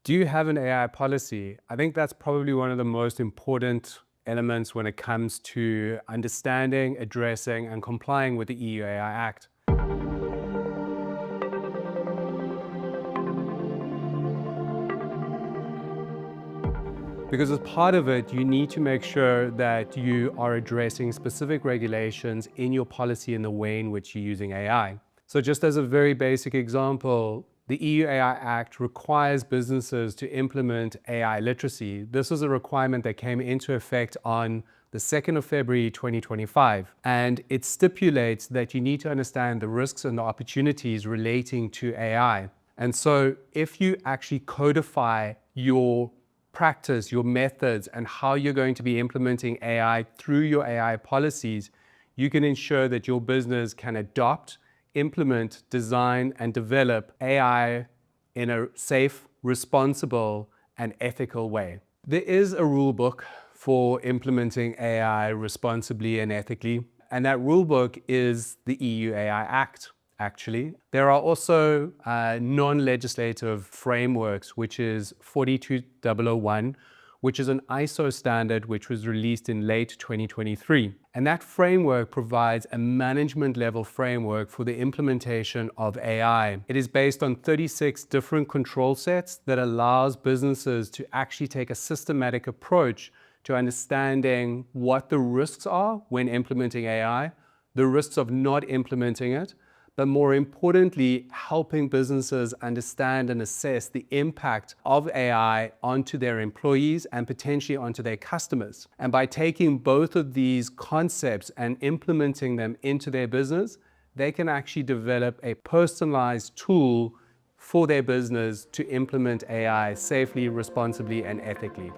Do you have an AI policy? I think that's probably one of the most important elements when it comes to understanding, addressing, and complying with the EU AI Act. Because as part of it, you need to make sure that you are addressing specific regulations in your policy in the way in which you're using AI. So just as a very basic example, the EU AI Act requires businesses to implement AI literacy. This was a requirement that came into effect on the 2nd of February 2025, and it stipulates that you need to understand the risks and the opportunities relating to AI. And so if you actually codify your practice, your methods, and how you're going to be implementing AI through your AI policies, you can ensure that your business can adopt, implement, design, and develop AI in a safe, responsible, and ethical way. There is a rule book for implementing AI responsibly and ethically, and that rule book is the EU AI Act. Actually, there are also non-legislative frameworks, which is 42001, which is an ISO standard which was released in late 2023. And that framework provides a management level framework for the implementation of AI. It is based on 36 different control sets that allows businesses to actually take a systematic approach to understanding what the risks are when implementing AI, the risks of not implementing it, but more importantly, helping businesses understand and assess the impact of AI onto their employees and potentially onto their customers. And by taking both of these concepts and implementing them into their business, they can actually develop a personalized tool for their business to implement AI safely, responsibly, and ethically.